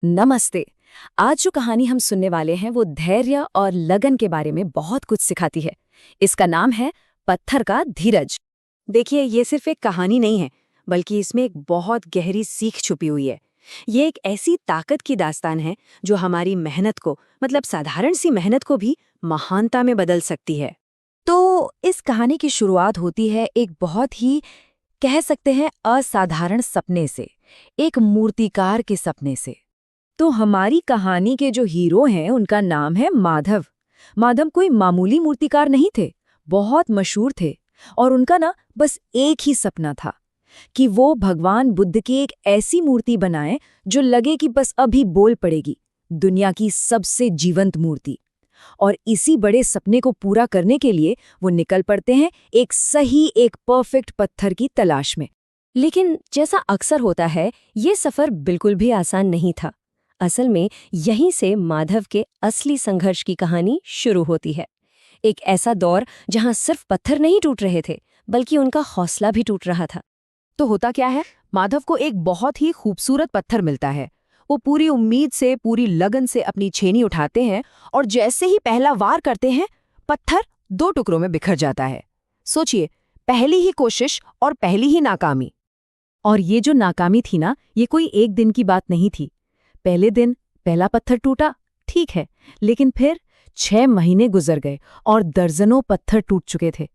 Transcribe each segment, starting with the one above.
नमस्ते। आज जो कहानी हम सुनने वाले हैं वो धैर्य और लगन के बारे में बहुत कुछ सिखाती है। इसका नाम है पत्थर का धीरज। देखिए, ये सिर्फ एक कहानी नहीं है, बल्कि इसमें एक बहुत गहरी सीख छुपी हुई है। ये एक ऐसी ताकत की दास्तान है जो हमारी मेहनत को, मतलब साधारण सी मेहनत को भी महानता में बदल सकती है। तो इस कहानी की शुरुआत होती है एक बहुत ही, कह सकते हैं, असाधारण सपने से, एक मूर्तिकार के सपने से। तो हमारी कहानी के जो हीरो हैं उनका नाम है माधव। माधव कोई मामूली मूर्तिकार नहीं थे, बहुत मशहूर थे। और उनका ना बस एक ही सपना था कि वो भगवान बुद्ध की एक ऐसी मूर्ति बनाए जो लगे कि बस अभी बोल पड़ेगी, दुनिया की सबसे जीवंत मूर्ति। और इसी बड़े सपने को पूरा करने के लिए वो निकल पड़ते हैं एक परफेक्ट पत्थर की तलाश में। लेकिन जैसा अक्सर होता है, ये सफर बिल्कुल भी आसान नहीं था। असल में यहीं से माधव के असली संघर्ष की कहानी शुरू होती है। एक ऐसा दौर जहां सिर्फ पत्थर नहीं टूट रहे थे, बल्कि उनका हौसला भी टूट रहा था। तो होता क्या है, माधव को एक बहुत ही खूबसूरत पत्थर मिलता है। वो पूरी उम्मीद से, पूरी लगन से अपनी छेनी उठाते हैं और जैसे ही पहला वार करते हैं, पत्थर 2 टुकड़ों में बिखर जाता है। सोचिए, पहली ही कोशिश और पहली ही नाकामी। और ये जो नाकामी थी ना, ये कोई एक दिन की बात नहीं थी। पहले दिन पहला पत्थर टूटा, ठीक है, लेकिन फिर 6 महीने गुजर गए और दर्जनों पत्थर टूट चुके थे।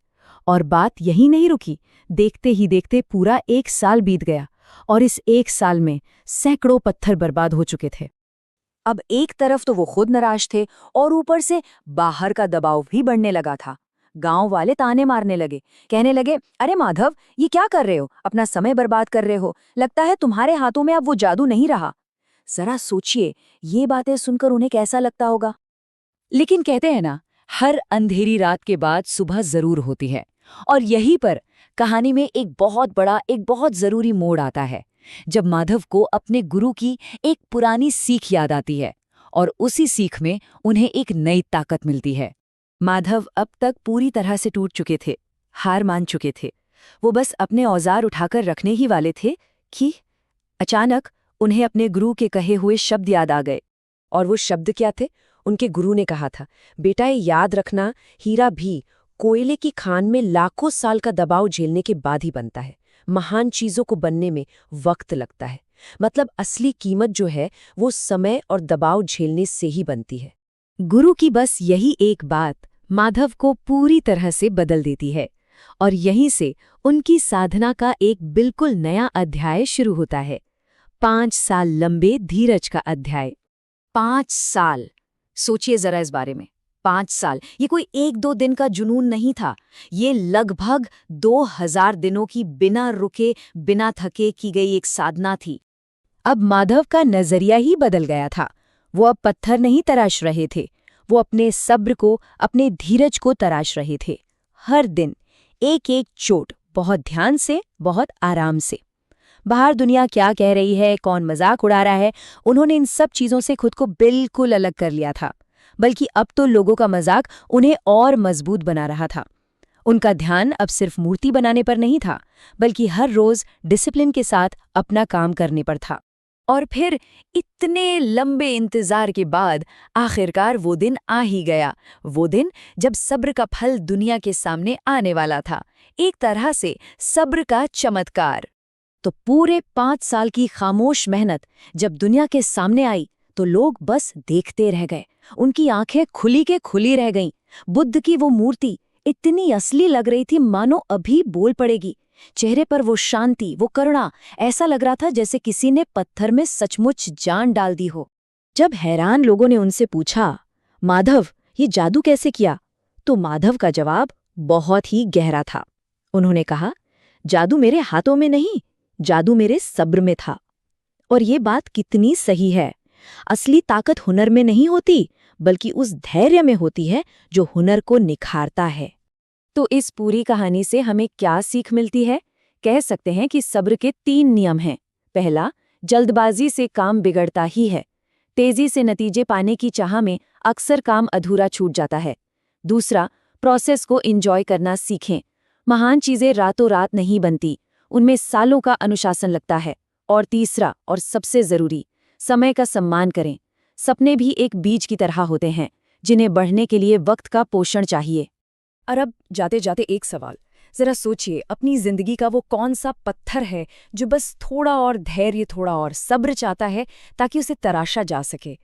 और बात यही नहीं रुकी। देखते ही देखते पूरा 1 साल बीत गया और इस 1 साल में सैकड़ों पत्थर बर्बाद हो चुके थे। अब एक तरफ तो वो खुद निराश थे और ऊपर से बाहर का दबाव भी बढ़ने लगा था। गांव वाले ताने मारने लगे, कहने लगे, अरे माधव, ये क्या कर रहे हो, अपना समय बर्बाद कर रहे हो, लगता है तुम्हारे हाथों में अब वो जादू नहीं रहा। जरा सोचिए, ये बातें सुनकर उन्हें कैसा लगता होगा। लेकिन कहते हैं ना, हर अंधेरी रात के बाद सुबह जरूर होती है। और यहीं पर कहानी में एक बहुत जरूरी मोड़ आता है, जब माधव को अपने गुरु की एक पुरानी सीख याद आती है और उसी सीख में उन्हें एक नई ताकत मिलती है। माधव अब तक पूरी तरह से टूट चुके थे, हार मान चुके थे। वो बस अपने औजार उठाकर रखने ही वाले थे कि अचानक उन्हें अपने गुरु के कहे हुए शब्द याद आ गए। और वो शब्द क्या थे? उनके गुरु ने कहा था, बेटा ये याद रखना, हीरा भी कोयले की खान में लाखों साल का दबाव झेलने के बाद ही बनता है। महान चीजों को बनने में वक्त लगता है। मतलब असली कीमत जो है वो समय और दबाव झेलने से ही बनती है। गुरु की बस यही एक बात माधव को पूरी तरह से बदल देती है और यहीं से उनकी साधना का एक बिल्कुल नया अध्याय शुरू होता है। 5 साल लंबे धीरज का अध्याय। 5 साल, सोचिए जरा इस बारे में। 5 साल, ये कोई 1-2 दिन का जुनून नहीं था। ये लगभग 2000 दिनों की बिना रुके, बिना थके की गई एक साधना थी। अब माधव का नजरिया ही बदल गया था। वो अब पत्थर नहीं तराश रहे थे, वो अपने सब्र को, अपने धीरज को तराश रहे थे। हर दिन एक एक चोट, बहुत ध्यान से, बहुत आराम से। बाहर दुनिया क्या कह रही है, कौन मजाक उड़ा रहा है, उन्होंने इन सब चीजों से खुद को बिल्कुल अलग कर लिया था। बल्कि अब तो लोगों का मजाक उन्हें और मजबूत बना रहा था। उनका ध्यान अब सिर्फ मूर्ति बनाने पर नहीं था, बल्कि हर रोज डिसिप्लिन के साथ अपना काम करने पर था। और फिर इतने लंबे इंतजार के बाद आखिरकार वो दिन आ ही गया। वो दिन जब सब्र का फल दुनिया के सामने आने वाला था। एक तरह से सब्र का चमत्कार। तो पूरे 5 साल की खामोश मेहनत जब दुनिया के सामने आई, तो लोग बस देखते रह गए। उनकी आंखें खुली के खुली रह गईं। बुद्ध की वो मूर्ति इतनी असली लग रही थी, मानो अभी बोल पड़ेगी। चेहरे पर वो शांति, वो करुणा, ऐसा लग रहा था जैसे किसी ने पत्थर में सचमुच जान डाल दी हो। जब हैरान लोगों ने उनसे पूछा, माधव, ये जादू कैसे किया? तो माधव का जवाब बहुत ही गहरा था। उन्होंने कहा, जादू मेरे हाथों में नहीं, जादू मेरे सब्र में था। और ये बात कितनी सही है। असली ताकत हुनर में नहीं होती, बल्कि उस धैर्य में होती है जो हुनर को निखारता है। तो इस पूरी कहानी से हमें क्या सीख मिलती है? कह सकते हैं कि सब्र के 3 नियम हैं। पहला, जल्दबाजी से काम बिगड़ता ही है। तेजी से नतीजे पाने की चाह में अक्सर काम अधूरा छूट जाता है। दूसरा, प्रोसेस को एंजॉय करना सीखें। महान चीजें रातों रात नहीं बनती, उनमें सालों का अनुशासन लगता है। और तीसरा और सबसे जरूरी, समय का सम्मान करें। सपने भी एक बीज की तरह होते हैं, जिन्हें बढ़ने के लिए वक्त का पोषण चाहिए। और अब जाते जाते एक सवाल, जरा सोचिए, अपनी जिंदगी का वो कौन सा पत्थर है जो बस थोड़ा और धैर्य, थोड़ा और सब्र चाहता है ताकि उसे तराशा जा सके।